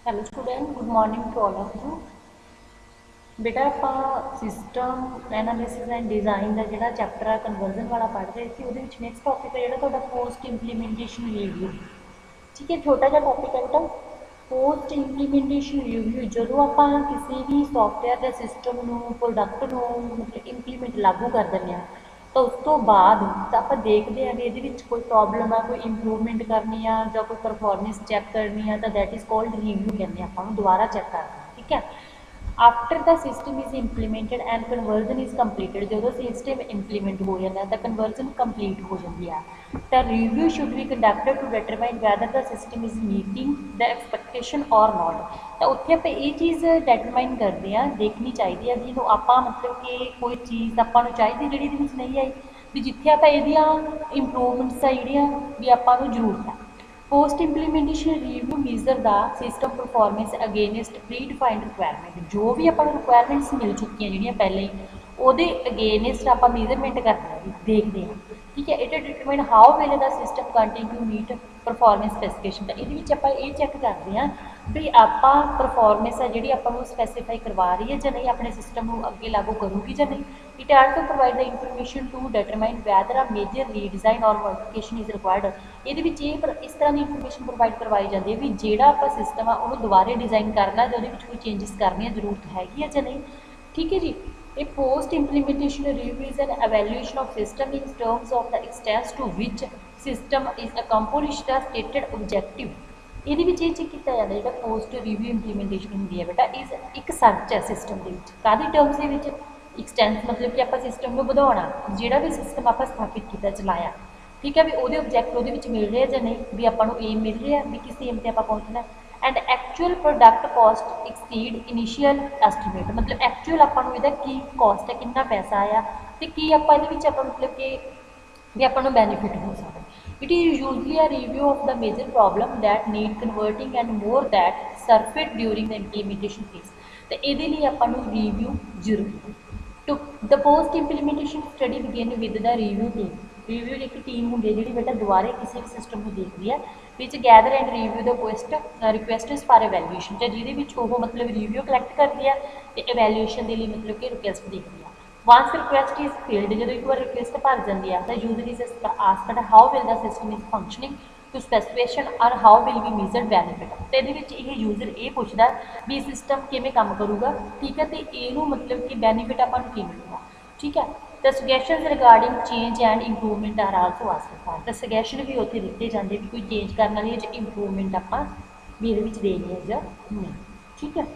Hello student, good morning to all of you. बेटा आप system analysis and design का जोड़ा चैप्टर है कन्वर्जन वाला पढ़ रहे थे। वो नैक्सट टॉपिक है जोड़ा पोस्ट इंप्लीमेंटेशन रिव्यू। ठीक है, छोटा जहा टॉपिक है बेटा पोस्ट इंप्लीमेंटेशन रिव्यू। जो आप किसी भी सॉफ्टवेयर के सिस्टम को प्रोडक्ट को मतलब इंप्लीमेंट लागू कर दें तो उस तो बाद आप देखते हैं कि ये कोई प्रॉब्लम है, कोई इंप्रूवमेंट करनी है या कोई परफॉर्मेंस चैक करनी है तो दैट इज़ कॉल्ड रिव्यू कहते हैं। आप दोबारा चैक करते हैं। ठीक है, after the system is implemented and conversion is completed. जो सिस्टम इंप्लीमेंट हो जाता है तो कन्वर्जन कंप्लीट हो जाती है। The review should be conducted to determine whether the system is meeting the expectation or not। तो उत्थे आप ये चीज़ डिटरमाइन करते हैं, देखनी चाहिए भी जो आप मतलब कि कोई चीज़ आपको चाहिए जी नहीं आई भी जिथे आप इंप्रूवमेंट्स है जी भी आपको जरूरत है। Post implementation review measure the system performance against predefined requirement. जो भी अपन रिक्वायरमेंट्स मिल चुकी हैं जी पहले ही वो अगेनस्ट आप मेजरमेंट करते हैं, देखते हैं। ठीक है, it determine how well the system continue meet performance specification. तो ये आप ये चैक करते हैं भी आप परफॉर्मेंस है जी आपको स्पैसीफाई करवा रही है या नहीं, अपने सिस्टम को अगे लागू करूँगी या नहीं। It also provide the information to determine whether a major redesign और मॉडिफिकेशन इज़ रिक्वायर्ड। ये इस तरह की इंफॉर्मेशन प्रोवाइड करवाई जाती है भी जोड़ा आप सिस्टम है उन्होंने दोबारे डिजाइन करना जो कोई चेंजिस करने जरूरत हैगी है या नहीं। ठीक है जी। A post implementation review is an evaluation of system in terms of the extent to which system is accomplished the stated objective। ये चेक किया जाता है जो पोस्ट रिव्यू इंप्लीमेंटेशन होंगी है बेटा इज एक सर्च है सिस्टम के कादी टर्म्स के एक्सटेंस मतलब कि आप सिस्टम को बढ़ाना जोड़ा भी सिस्टम आप स्थापित किया चलाया। ठीक है, भी वो ऑब्जैक्ट वो मिल रहे हैं या नहीं, भी आपको एम मिल रहा है भी किस एम से आप पहुँचना। And actual product cost exceed initial estimate मतलब एक्चुअल आपको यदा की कॉस्ट है कितना पैसा आया तो की आप मतलब कि भी आपको बेनीफिट हो सकता। It is usually a review of the major problem that need converting and more that surfaced during the implementation phase. तो ये आपको रिव्यू जरूरी है। To the post implementation study begin with the review team. Review एक team होंगी जी बेटा दोबारे किसी भी सिस्टम को देखती है which gather and review the request for evaluation जो मतलब रिव्यू कलैक्ट करती है तो एवैल्यूएशन के लिए मतलब कि रिक्वेस्ट देखती है। वंस रिक्वेस्ट इज फील्ड जो एक बार रिक्वेस्ट भर जाती है तो user is asked how will the system is functioning to specification और how will be measured benefit. तो ये यूजर ये पूछता भी सिस्टम किमें काम करूँगा। ठीक है, तो यू मतलब कि बेनीफिट आपको की मिलेगा। ठीक है, तो suggestion regarding change and improvement are also asked for. तो सजैशन भी उत्थे दिते जाते भी कोई चेंज करने वाली इंप्रूवमेंट आप भी ये देनी है या नहीं। ठीक है,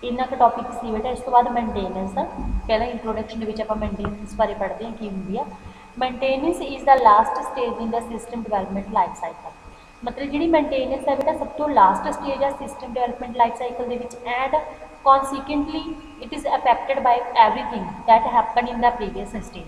इन्ना का टॉपिक सी बेटा। इस तो बाद मेनटेनेंस का पहला इंट्रोडक्शन आप मेनटेनेंस बारे पढ़ते हैं कि होंगी है। Maintenance is the last stage in the system development life cycle. मतलब जी मेनटेनेंस है बेटा सब तो लास्ट स्टेज है system development life cycle and consequently it is affected by everything that happen in the previous stage.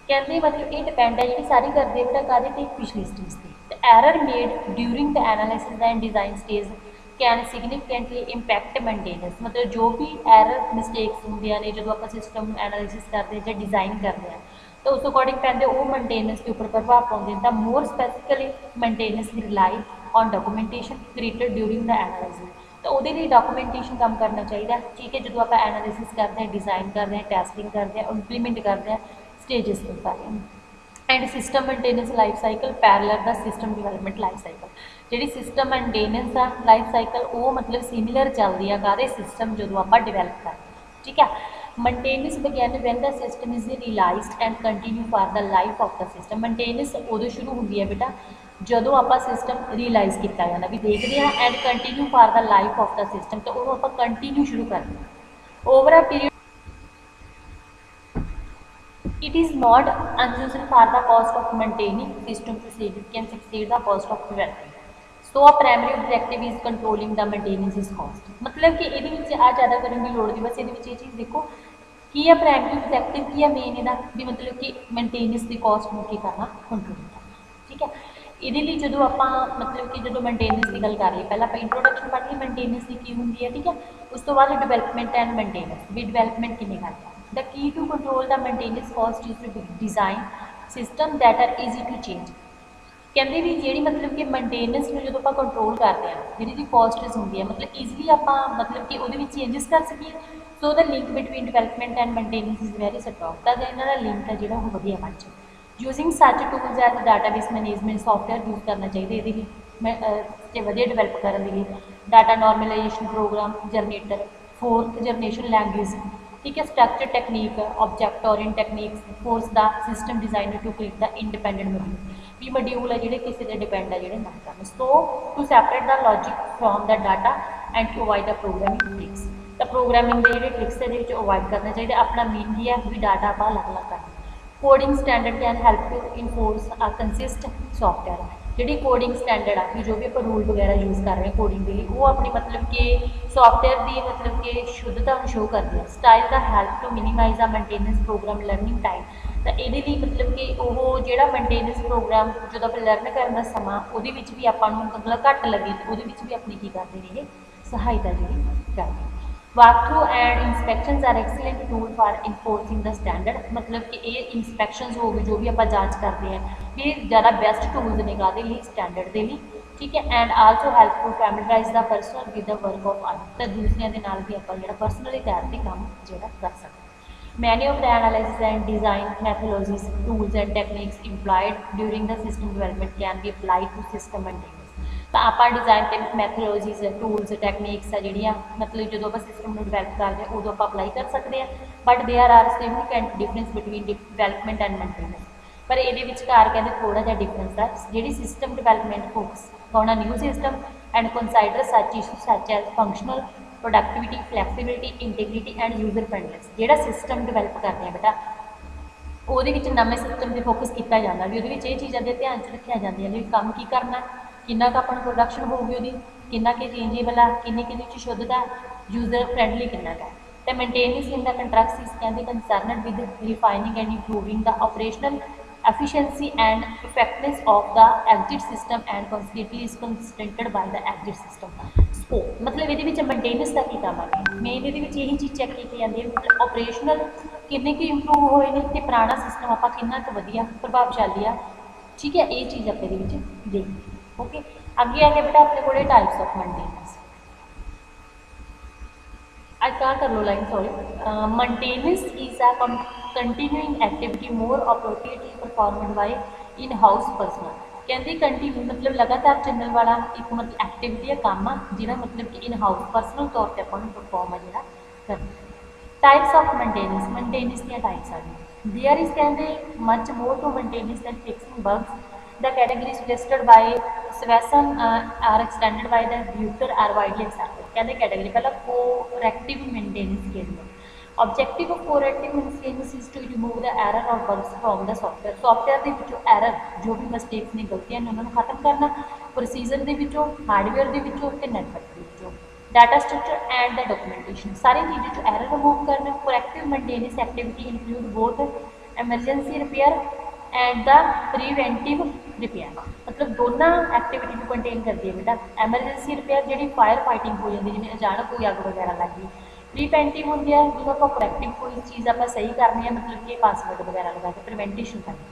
कहते मतलब ये depend है जी सारी करते बेटा कादे पिछली स्टेज से। Error made during the analysis and design stage can significantly impact maintenance. मतलब जो भी एरर मिसटेक्स होंगे ने जो आप सिस्टम एनालिसिस करते हैं डिजाइन करते हैं तो उस अकॉर्डिंग पैंते वो मेनटेनेंस के उपर प्रभाव पाते हैं। The more specifically maintenance rely on documentation created during the analysis. तो वो डॉक्यूमेंटेशन काम करना चाहिए। ठीक है, जो आप एनालिसिस करते हैं डिजाइन करते हैं टैसटिंग करते हैं इंप्लीमेंट करते हैं स्टेजेस के बारे। And system maintenance life cycle parallel the system development life cycle. जी सिस्टम मेनटेनेंस आ लाइफ साइकिल वो मतलब सिमिलर चलती है कारे सिस्टम जो आप डिवेलप करते हैं। ठीक है, maintenance begin when the system is realized and continue for the life of the system. Maintenance उदों शुरू होती है बेटा जो आप सिस्टम रियलाइज किया जाता भी देखते हैं and continue for the life of the system तो वो आप कंटिन्यू शुरू करते हैं over a period. It is not unusual for the cost of maintaining system to significantly exceed the cost of developing. So a primary objective is controlling the maintenance is cost। मतलब कि ये आ ज़्यादा करने की लोड़ नहीं, बस ये चीज़ देखो कि यह प्राइमरी ऑब्जेक्टिव की मेन इहदा भी मतलब कि मेनटेनेंस की कॉस्ट को की करना कंट्रोल करना। ठीक है, ये जो आप मतलब कि जो मेनटेनेंस की गल कर रही है पहले आप इंट्रोडक्शन पढ़ ली मेनटेनेंस की होंगी है। ठीक है, उस तो बाद डिवेलपमेंट एंड मेनटेनेंस भी डिवेलपमेंट किमें करते हैं। The key to control the maintenance cost is to design system that are easy to change। ਕਹਿੰਦੇ ਵੀ ਜਿਹੜੀ ਮਤਲਬ ਕਿ ਮੇਨਟੇਨੈਂਸ ਨੂੰ ਜਦੋਂ ਆਪਾਂ ਕੰਟਰੋਲ ਕਰਦੇ ਹਾਂ, ਜਿਹੜੀ ਦੀ ਕੋਸਟਸ ਹੁੰਦੀ ਹੈ, ਮਤਲਬ ਈਜ਼ੀਲੀ ਆਪਾਂ ਮਤਲਬ ਕਿ ਉਹਦੇ ਵਿੱਚ ਚੇਂਜਸ ਕਰ ਸਕੀਏ। So the link between development and maintenance is very strong. ਤਾਂ ਇਹਨਾਂ ਦਾ ਲਿੰਕ ਹੈ ਜਿਹੜਾ ਉਹ ਵਧੀਆ ਬਣ ਜਾਏ। ਯੂਜ਼ਿੰਗ ਸੱਚ tools as database management software use ਕਰਨਾ ਚਾਹੀਦਾ ਇਹਦੇ ਲਈ ਤੇ ਵਧੀਆ ਡਿਵੈਲਪ ਕਰਨ ਦੇ ਲਈ। Data normalisation program generator, fourth generation language, ठीक है, structure technique, object orient techniques, force the system designer to create the independent module. भी मॉड्यूल है जोड़े किसी के डिपेंड है जोड़े ना करना। So to separate the logic from the data and to avoid the programming tricks. तो प्रोग्रामिंग के जोड़े ट्रिक्स है जो अवॉइड करना चाहिए। अपना मेन ही है भी डाटा आप अलग अलग करना। Coding standard can help to enforce a consistent software. जी कोडिंग स्टैंडर्ड आ जो भी आप रूल वगैरह यूज़ कर रहे हैं कोडिंग के लिए, वो अपनी मतलब कि सॉफ्टवेयर की मतलब कि शुद्धता शो करते हैं। स्टाइल का help to minimize the maintenance program learning time. तो ये मतलब कि वो जो मेनटेनेंस प्रोग्राम जो आप लर्न करने का समा वो भी आपको मतलब घट लगे तो वो भी अपनी की करते हैं सहायता जी करते हैं। Walk through and inspections are excellent tool for enforcing the standard. मतलब कि ये इंस्पैक्शंस हो गई जो भी आप जाँच करते हैं ये ज़्यादा बेस्ट टूल्स ने कादे लिए स्टैंडर्ड के लिए, ठीक है। And also help to familiarise the person with the work of other. तो दूसरों के नाल भी आप जो परसनली तैयार के काम जो कर सकते हैं। Many of the analysis and design methodologies tools and techniques employed during the system development can be applied to system maintenance. तो आप डिजाइन के मैथोलॉजीज टूल्स टैक्निक्स है जी मतलब जो आप सिस्टम में डिवेलप करते हैं उदों आप अप्लाई कर सकते हैं। But there are significant difference between development and maintenance. पर ये विचकार कहते थोड़ा जहा डिफरेंस है। जी system development focus on a new system and consider such issue such as functional productivity flexibility integrity and user friendliness. जो सिस्टम डिवेलप करते हैं बेटा वो नवे सिस्टम पर फोकस किया जाता भी वो चीज़ों के ध्यान च रखिया जाए भी काम की करना किन्ना का अपन प्रोडक्शन होगी वो किन्ना के चेंजेबल है किन्नी शुद्धता यूजर फ्रेंडली किन्ना का। तो मेनटेनेंस इन द कंट्रैक्ट्स इज कहते concerned with refining and improving the operational efficiency and effectiveness of the exit system and constantly is constrained by the exit system scope। मतलब ये मेनटेनेंस का की काम है मेन ये यही चीज़ चेक की जाती है मतलब ऑपरेशनल किन्ने कि इंप्रूव होए ने ते पुराना सिस्टम आप कितना तो वधिया प्रभावशाली आ, ठीक है। ये चीज़ आप देख ओके। अगे आ गया बेटा अपने को टाइप्स ऑफ मेनटेनेंस। आज क्या कर लो line sorry. Maintenance is a continuing activity more appropriately performed by in house personal. कहते कंटिन्यू मतलब लगातार चलने वाला एक मतलब एक्टिविटी है काम जो मतलब कि इन हाउस पर्सनल तौर पर अपन परफॉर्म है जो करना। टाइप्स ऑफ मेनटेनेंस दी टाइप्स आ गई। देयर इज कहते much more to maintenance than fixing bugs. The category suggested by Svensson are extended by the Bucher are widely accepted। कहते कैटेगरी पहला कोरेक्टिव मेंटेनेंस के लिए objective of corrective maintenance is to remove the error और bugs from the software. Software के विचों error जो भी mistakes ने गलतियां ने उन्होंने खत्म करना, प्रोसीजर के विचों हार्डवेयर के विचों ते नेटवर्क के विचों data structure and the documentation सारी चीज़ों जो एरर रिमूव करना। Corrective maintenance activity include both emergency repair and the preventive repair. मतलब दोनों एक्टिविटी को कंटेन करती है बेटा। एमरजेंसी रिपेयर जी फायर फाइटिंग हो जाती है जिवें अचानक कोई अग वगैरह लग गई। प्रीवेंटिव होंगी है जो आप प्रोएक्टिव कोई चीज़ आप सही करनी है मतलब कि पासवर्ड वगैरह लगा के प्रिवेंटेशन करनी।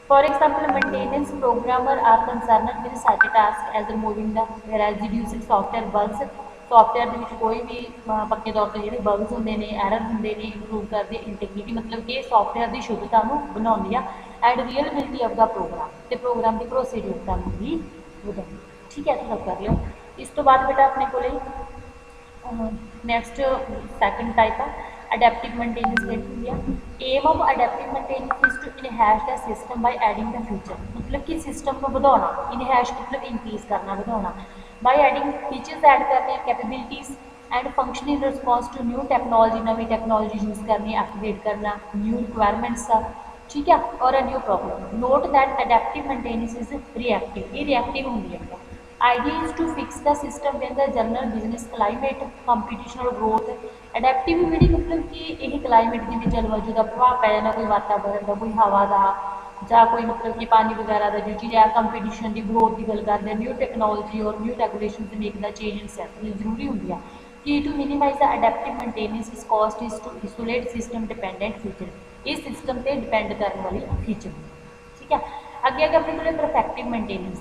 For example maintenance programmer are concerned with such task as removing the residues software bugs. Software के कोई भी पक्के तौर पर जो बग्स होंगे ने एरर होंगे ने इंप्रूव करते इंटीग्रिटी मतलब कि सॉफ्टवेयर की शुद्धता बनाती है एंड रियलबिलिटी ऑफ द प्रोग्राम तो प्रोग्राम की भरोसेयोग्यता भी बढ़ाती, ठीक है। तो सब कर लो। इस तो बाद बेटा अपने को नैक्सट सैकेंड टाइप है अडेप्टिव मेंटेनेंस कहती है। Aim of adaptive maintenance is to enhance the system by adding the feature. मतलब कि सिस्टम को बढ़ाना, इनहैश मतलब इंक्रीज करना बढ़ाना बाय एडिंग फीचर्स ऐड करने capabilities and function in response to new technology. नवी टेक्नोलॉजी यूज़ करनी अपग्रेड करना न्यू रिक्वायरमेंट्स का, ठीक है। और a new problem note that adaptive maintenance is reactive. ये रिएक्टिव होंगी है। Idea is to fix the system when the general business climate competition और ग्रोथ। अडेप्टिव जी मतलब कि यही क्लाइमेट जिमें जलवायु का प्रभाव पै जाना कोई वातावरण का कोई हवा का ਜਾਂ कोई मतलब कि पानी वगैरह का जो चीज़ है कंपीटिशन की ग्रोथ की गल करते हैं न्यू टैक्नोलॉजी और न्यू रेगूलेशन से make the change in set जरूरी होंगी है कि to minimize the adaptive maintenance is cost is to isolate system dependent feature. ये सिस्टम पर डिपेंड करने वाली फीचर, ठीक है। आगे आगे अपने को perfective maintenance.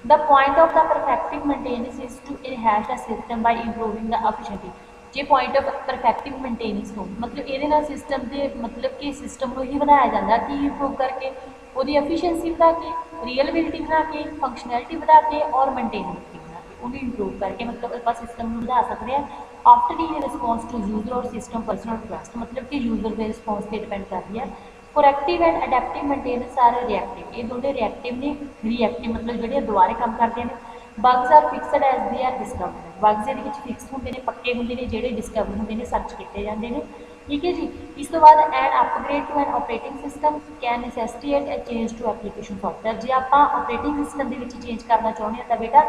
The point of the perfective maintenance is to enhance the system by improving the efficiency. जे पॉइंट ऑफ परफेक्टिव मेंटेनेंस हो मतलब ये सिस्टम के मतलब कि सिस्टम को ही बनाया जाता कि इंप्रूव करके वो एफिशिएंसी बढ़ा के, रियलबिलिटी बढ़ा के, फंक्शनैलिटी बढ़ा के और मेनटेनेबिलिटी बढ़ा के उन्हें इंप्रूव करके मतलब आप सिस्टम को बढ़ा सकते हैं after in response to user और सिस्टम पर्सनल रिक्वेस्ट मतलब कि यूजर के रिस्पॉन्स पर डिपेंड करती है। Corrective and adaptive maintenance are reactive, ये दोनों रिएक्टिव ने, रिएक्टिव मतलब जो दोबारे काम करते हैं। Bugs are fixed as they are discovered, bugs ये फिक्स होंगे ने, पक्के होंगे ने, जो डिस्कवर होंगे ने, सर्च किए जाते हैं। ठीक है जी। इस तो बाद and upgrade to an operating system can necessitate a change to application software. जो आप ऑपरेटिंग सिस्टम के चेंज करना चाहते हैं तो बेटा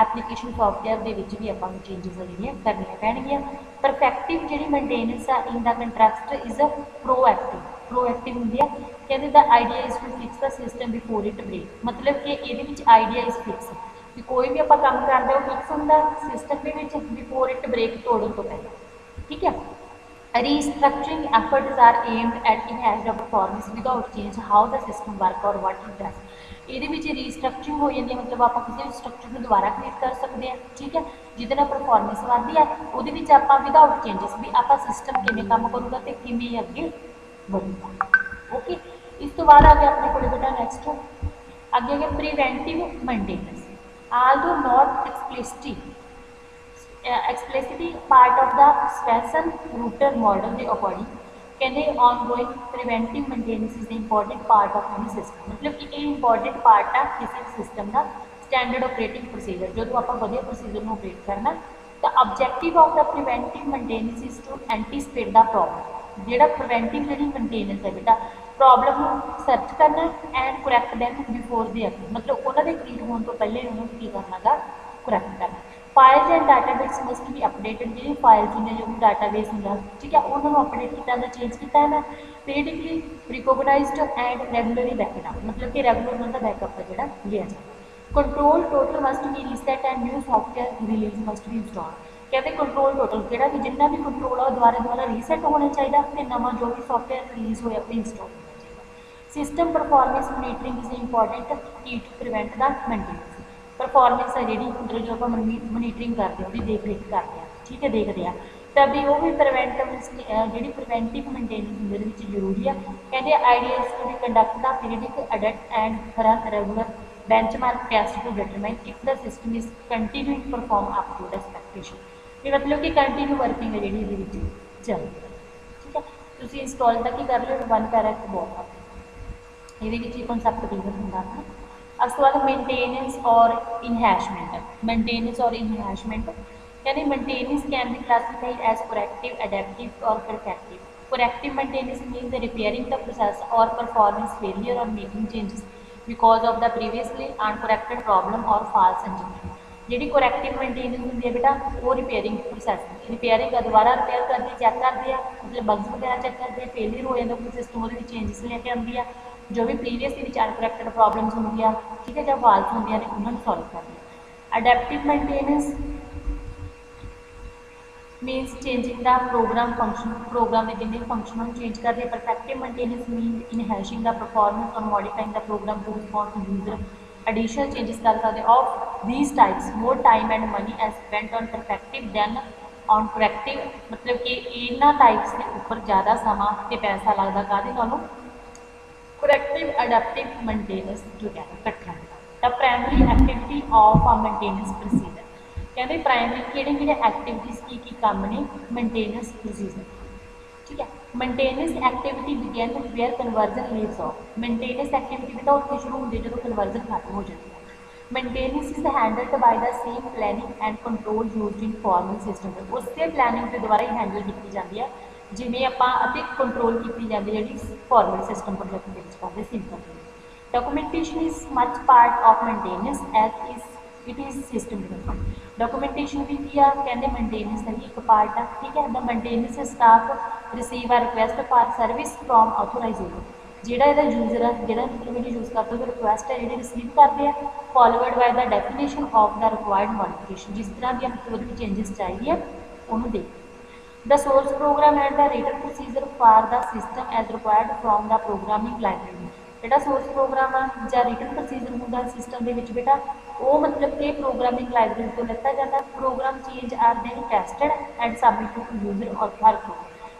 एप्लीकेशन सॉफ्टवेयर के भी आप चेंजिस जो करनिया पैणगियां। परफेक्टिव जी मेनटेनेंस आ in the contrast is a proactive, proactive होंगी है कहते the idea is to fix the system before it break मतलब कि ये आइडिया इज फिक्स कि कोई भी आप काम करते हो फिक्स होंगे सिस्टम के बिफोर इट ब्रेक तोड़न तो पहले। ठीक है। Restructuring efforts are aimed at enhance the performance without change how the system work और वट इट डज। ये रीस्ट्रक्चरिंग हो जाती है मतलब आप किसी भी स्ट्रक्चर को दोबारा क्रिएट कर सकते हैं। ठीक है। जिद परफॉर्मेंस बढ़ती है वो आप विदाउट चेंजिस भी आप सिस्टम किमें काम करूँगा तो किमें अगे बढ़ूगा। ओके। इस तो बाद आ गया अपने को बेटा नेक्स्ट आगे आगे preventive maintenance. although not explicitly part of the Svensson router model the according कहते ongoing preventive maintenance is the important part of any system मतलब कि ये important part है किसी सिस्टम का स्टैंडर्ड ऑपरेटिंग प्रोसीजर जो आप वधिया प्रोसीजर में ऑपरेट करना। The objective of the preventive maintenance is to anticipate the problem. जो प्रिवेंटिव जी मेंटेनेंस है बेटा प्रॉब्लम सर्च करना and correct them before they अगर मतलब उन्होंने क्रिएट होने तो पहले उन्होंने की करना गा करैक्ट करना। फाइल्स एंड डाटाबेस मस्ट भी अपडेटेड जी फाइल्स होंगे जो भी डाटाबेस होंगे ठीक है उन्होंने अपडेट किया चेंज किया है periodically recognized and regularly backup मतलब कि रेगुलर उन्होंने बैकअप है जो लिया जाए। Control total must be reset and new software release must be install कहते कंट्रोल टोटल जो भी जिन्ना भी कंट्रोल है दोबारा दोबारा रीसैट होना चाहिए तो नवा जो भी सॉफ्टवेयर रिलीज होया इंस्टॉल होना चाहिए। System performance monitoring is important की to prevent the maintenance performance है जी मतलब जो आप मॉनिटरिंग करते हैं देख रेख करते हैं ठीक है देखते हैं तभी वो भी प्रिवेंटिव जी प्रिवेंटिव मेंटेनेंस जरूरी है। कहते idea is to be conduct the periodic audit and run regular benchmark test to determine if the system is continuing to perform up to the expectation ये मतलब कि कंटिन्यू वर्किंग है जी चल ठीक है तुम इंस्टॉल तक ही कर लो वन पैरा बहुत ये कॉन्सैप्ट क्लीयर होंगे है। अब उसके बाद मेनटेनेंस और इनहैशमेंट और इनहैशमेंट यानी maintenance can be classified as corrective adaptive और perfective. Corrective maintenance means repairing the process और परफॉर्मेंस फेलियर और making changes because of the previously uncorrected problem और फॉल्स इंजीनियरिंग। जी करैक्टिव मेनटेनेंस होंगी है बेटा वो रिपेयरिंग प्रोसैस रिपेयरिंग दोबारा रिपेयर करती चैक करती है मतलब बग्स वगैरह चैक करती है फेलियर हो जाता कोई सिस्टम वो चेंजिस लेके आती है जो भी प्रीवियस अनकरैक्टेड प्रॉब्लम्स होंगे ठीक है जब फॉल्स होंगे उन्होंने सॉल्व करनी है। Adaptive maintenance means changing the program function program में जिन्हें फंक्शन चेंज कर रहे। Perfective maintenance mean enhancing the performance और modifying the program to respond to user additional changes कर सकते of these types more time and money as spent on perfective than on corrective मतलब कि इन्होंने types के ऊपर ज़्यादा समा तो पैसा लगता कहते नालों करेक्टिव अडेप्टिव मेंटेनेंस जो कहते कट्ठा the primary activity of a maintenance procedure कहते प्राइमरी कि एक्टिविटीज़ की काम ने मेंटेनेंस प्रोसीजर ठीक है। Maintenance activity begin where conversion leaves off maintenance activity बेटा उससे शुरू होती है जो कन्वर्जन खत्म हो जाती है। Maintenance is handled by the same planning and control used in formal system उससे प्लैनिंग के द्वारा ही हैंडल की जाती है जिमें आप कंट्रोल की जाती है जी फॉर्मल सिस्टम प्रोजेक्ट के करते simple. Documentation is much part of maintenance as is it is system development documentation भी किया कहते मेंटेनेंस का ही एक पार्ट है ठीक है। The maintenance staff receive a request for service from authorization जोड़ा यूजर है जो मतलब यूज़ करते हो रिक्वेस्ट है जी रिसीव करते हैं followed by the definition of the required modification जिस तरह की हमको चेंजेस चाहिए उन्होंने देख the source program and the written procedure for the system as required from the programming library ਜਿਹੜਾ ਸੋਰਸ ਪ੍ਰੋਗਰਾਮ ਆ ਜਾਂ ਰਿਟਨ ਪ੍ਰੋਸੀਜਰ ਹੁੰਦਾ ਸਿਸਟਮ ਦੇ ਵਿੱਚ ਬੇਟਾ, ਉਹ ਮਤਲਬ ਕਿ ਪ੍ਰੋਗਰਾਮਿੰਗ ਲਾਇਬ੍ਰੇਰੀ ਤੋਂ ਲਿੱਤਾ ਜਾਂਦਾ। Program change are then tested and submit to user ਔਰ ਅਪਰੂਵ।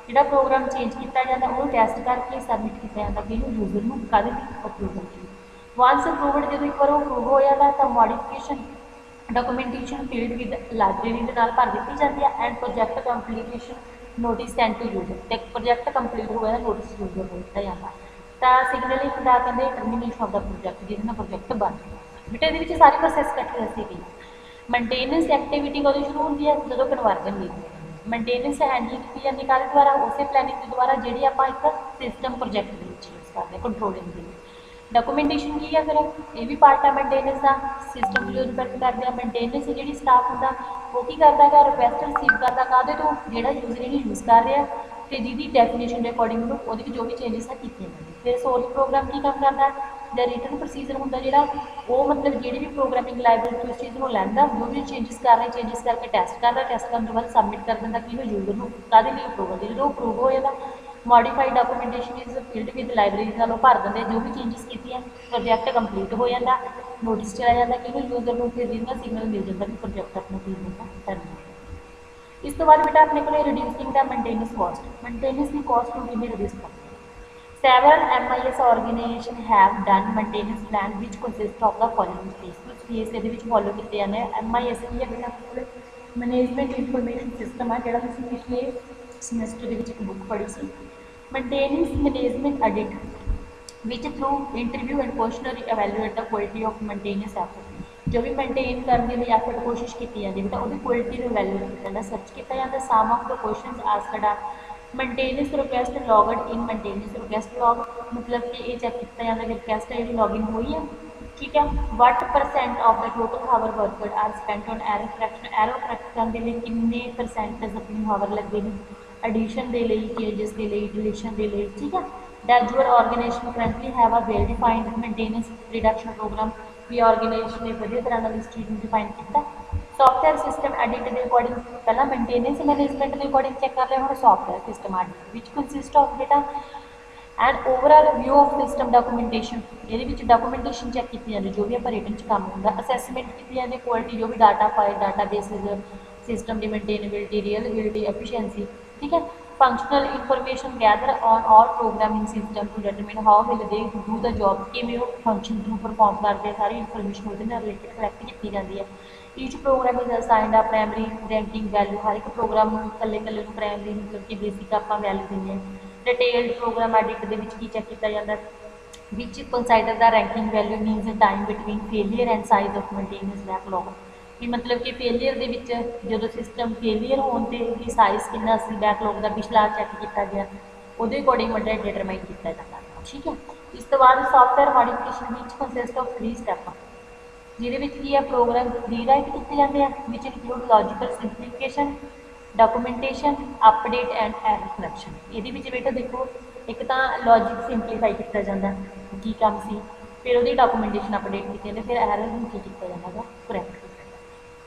ਜਿਹੜਾ ਪ੍ਰੋਗਰਾਮ ਚੇਂਜ ਕੀਤਾ ਜਾਂਦਾ ਉਹਨੂੰ ਟੈਸਟ ਕਰਕੇ ਸਬਮਿਟ ਕੀਤਾ ਜਾਂਦਾ ਕਿ ਇਹਨੂੰ ਯੂਜ਼ਰ ਨੂੰ ਕਾਹਦੇ ਲਈ ਅਪਰੂਵਲ ਲਈ। ਵਾਂਸ ਅਪਰੂਵਡ, ਜਦੋਂ ਇੱਕ ਵਾਰ ਉਹ ਅਪਰੂਵ ਹੋ ਜਾਂਦਾ ਤਾਂ modification documentation field with library ਦੇ ਨਾਲ ਭਰ ਦਿੱਤੀ ਜਾਂਦੀ ਹੈ and project completion notice send to user. ਤੇ ਪ੍ਰੋਜੈਕਟ ਕੰਪਲੀਟ ਹੋ ਗਿਆ ਨੋਟਿਸ ਯੂਜ਼ਰ ਨੂੰ ਦਿੱਤਾ ਜਾਂਦਾ। ਤਾਂ ਸਿਗਨਲਿੰਗ ਹੁੰਦਾ ਕਹਿੰਦੇ ਟਰਮੀਨੇਸ਼ਨ ਆਫ ਦਾ ਪ੍ਰੋਜੈਕਟ, ਜਿਹਦੇ ਨਾਲ ਪ੍ਰੋਜੈਕਟ ਬਣ ਗਿਆ। ਬੇਟਾ ਇਹਦੇ ਵਿੱਚ ਸਾਰੀ ਪ੍ਰੋਸੈਸ ਇਕੱਠੀ ਦੱਸੀ ਗਈ। ਮੇਨਟੇਨੈਂਸ ਐਕਟੀਵਿਟੀ ਕਦੋਂ ਸ਼ੁਰੂ ਹੁੰਦੀ ਹੈ, ਜਦੋਂ ਕਨਵਰਜਨ ਲਈ ਮੇਨਟੇਨੈਂਸ ਹੈਂਡਲਿੰਗ ਕੀਤੀ ਜਾਂਦੀ ਕਾਹਦੇ ਦੁਆਰਾ, ਉਸੇ ਪਲੈਨਿੰਗ ਦੇ ਦੁਆਰਾ ਜਿਹੜੀ ਆਪਾਂ ਇੱਕ ਸਿਸਟਮ ਪ੍ਰੋਜੈਕਟ ਦੇ ਵਿੱਚ ਯੂਜ਼ ਕਰਦੇ ਹਾਂ ਕੰਟਰੋਲਿੰਗ ਦੇ ਲਈ। ਡਾਕੂਮੈਂਟੇਸ਼ਨ ਕੀ ਹੈ ਫਿਰ, ਇਹ ਵੀ ਪਾਰਟ ਆ ਮੇਨਟੇਨੈਂਸ ਦਾ। ਸਿਸਟਮ ਜੋ ਰਿਪੇਅਰ ਕਰਦੇ ਆ ਮੇਨਟੇਨੈਂਸ ਜਿਹੜੀ ਸਟਾਫ ਹੁੰਦਾ ਉਹ ਕੀ ਕਰਦਾ ਹੈਗਾ, ਰਿਕੁਐਸਟ ਰਿਸੀਵ ਕਰਦਾ ਕਾਹਦੇ ਤੋਂ, ਜਿਹੜਾ ਯੂਜ਼ਰ ਇਹਨੂੰ ਯੂਜ਼ ਕਰ ਰਿਹਾ ਤੇ ਜਿਹਦੀ ਡੈਫੀਨੇਸ਼ਨ ਦੇ ਅਕੋਰਡਿੰਗ ਉਹਨੂੰ ਉਹਦੇ ਵਿੱਚ ਜੋ ਵੀ ਚੇਂਜਸ ਆ ਕੀਤੀਆਂ ਜਾਂਦੀਆਂ। ਫਿਰ ਸੋਰਸ ਪ੍ਰੋਗਰਾਮ ਕੀ ਕੰਮ ਕਰਦਾ, ਜਾਂ ਰਿਟਨ ਪ੍ਰੋਸੀਜਰ ਹੁੰਦਾ ਜਿਹੜਾ, ਉਹ ਮਤਲਬ ਜਿਹੜੀ ਵੀ ਪ੍ਰੋਗਰਾਮਿੰਗ ਲਾਇਬ੍ਰੇਰੀ ਤੋਂ ਇਸ ਚੀਜ਼ ਨੂੰ ਲੈਂਦਾ, ਜੋ ਵੀ ਚੇਂਜਸ ਕਰ ਰਹੇ ਚੇਂਜਸ ਕਰਕੇ ਟੈਸਟ ਕਰਦਾ, ਟੈਸਟ ਕਰਨ ਤੋਂ ਬਾਅਦ ਸਬਮਿਟ ਕਰ ਦਿੰਦਾ ਕਿ ਉਹ ਯੂਜ਼ਰ ਨੂੰ ਕਾਹਦੇ ਲਈ ਅਪਰੂਵਲ ਦੇ। ਜਦੋਂ ਅਪਰੂਵ ਹੋ ਜਾਂਦਾ modified documentation is field with library ਨਾਲ ਉਹ ਭਰ ਦਿੰਦੇ ਜੋ ਵੀ ਚੇਂਜਸ ਕੀਤੀਆਂ। ਪ੍ਰੋਜੈਕਟ ਕੰਪਲੀਟ ਹੋ ਜਾਂਦਾ, ਨੋਟਿਸ ਚਲਾ ਜਾਂਦਾ ਕਿ ਉਹ ਯੂਜ਼ਰ ਨੂੰ ਫਿਰ ਜਿਹਦਾ ਸਿਗਨਲ ਮਿਲ ਜਾਂਦਾ ਕਿ ਪ੍ਰੋਜੈਕਟ ਆਪਣਾ ਕੀ ਹੁੰਦਾ ਕਰਨਾ। ਇਸ ਤੋਂ ਬਾਅਦ ਬੇਟਾ ਆਪਣੇ ਕੋਲ ਰਿਡਿਊਸਿੰਗ ਦਾ ਮੇਨਟੇਨੈਂਸ ਕਾਸਟ। ਮੇਨਟੇਨੈਂਸ ਦੀ ਕਾਸਟ ਨੂੰ ਕਿਵੇਂ ਰਿਡਿਊਸ ਕਰਨਾ। Several MIS organizations have done maintenance plan which consist of the following phase। कुछ phase ਇਹਦੇ ਵਿੱਚ ਫੋਲੋ ਕੀਤੇ ਜਾਂਦੇ ਆ। MIS ਕੀ ਹੈ ਬੇਟਾ, ਮੈਨੇਜਮੈਂਟ ਇਨਫੋਰਮੇਸ਼ਨ ਸਿਸਟਮ ਆ, ਜਿਹੜਾ ਤੁਸੀਂ ਪਿਛਲੇ ਸਮੈਸਟਰ ਦੇ ਵਿੱਚ ਇੱਕ ਬੁੱਕ ਪੜ੍ਹੀ ਸੀ। Maintenance management audit which through interview and questionnaire evaluate the quality of maintenance effort। जो भी मेनटेन करने में एफर्ट कोशिश की जाती है बेटा वो क्वालिटी को वैल्यूएट किया जाता, सर्च किया जाता। Some of the questions asked are maintenance request logged in maintenance request log, मतलब कि ये चेक किया जाता कि रिक्वेस्ट है जी लॉगिन हुई है, ठीक है। What percent of the total hour worked are spent on error correction, error correct करने के लिए किन्ने परसेंटेज अपनी हावर लगे ने, एडिशन के लिए, चेंजेस के लिए, डिलीशन के लिए, ठीक है। Does your organization currently have a well defined maintenance reduction program, भी ऑर्गेनाइजेशन ने वधिया तरह नाल इस चीज़ में डिफाइन किया। सॉफ्टवेयर सिस्टम एडिट के अकॉर्डिंग पहला मेनटेनेंस मैनेजमेंट के अकॉर्डिंग चेक कर लिया, हम software system audit which consist of बेटा and overall view of system documentation. ये डॉक्यूमेंटेशन चेक की जाती जो भी आप रिटन च काम होंगे, असैसमेंट की जाती क्वालिटी जो भी data file data basis system की मेनटेनेबिलिटी रियलेबिलिटी एफिशिएंसी, ठीक है। Functional information gather on all programming system to determine how will they do the job, किमें फंक्शन थ्रू परफॉर्म करते सारी इंफॉर्मेशन वो रिलेटेड कलैक्ट की जाती है। Each program is assigned a primary ranking value, हर एक प्रोग्राम कल्ले कल्ले प्राइमरी मतलब कि बेसिक आप वैल्यू देंगे। डिटेल्ड प्रोग्राम एडिट के चेक किया जाता which consider the ranking value means time between failure and size of maintenance backlog, कि मतलब कि फेलियर के जो सिस्टम फेलियर होने की साइज कि बैकलॉग का पिछला चैक किया गया वो अकॉर्डिंग मतलब डिटरमाइन किया जाता है, ठीक है। इस तो बाद software modification which consist of 3 step, जिहदे विच की है प्रोग्राम रीराइट किए जाते हैं which include logical simplification, documentation, update and error correction. ये बेटा देखो एक तो लॉजिक सिंपलीफाई किया जाता की काम से, फिर वो डॉक्यूमेंटेशन अपडेट की जाती, फिर एरर में की किया जाता करैक्ट किया जाता,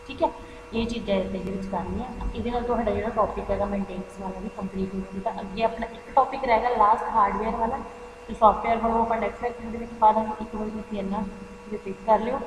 ठीक है। ये चीज़ा ये करनी है। ये जो टॉपिक है मेनटेनेंस वाला भी कंप्लीट हो जाएगा। अगे अपना एक टॉपिक रहेगा लास्ट हार्डवेयर वाला, तो सॉफ्टवेयर हम नेक्स्ट लेक्चर में पा देंगे। एक बार तुम इन्ना रिपीट कर लियो।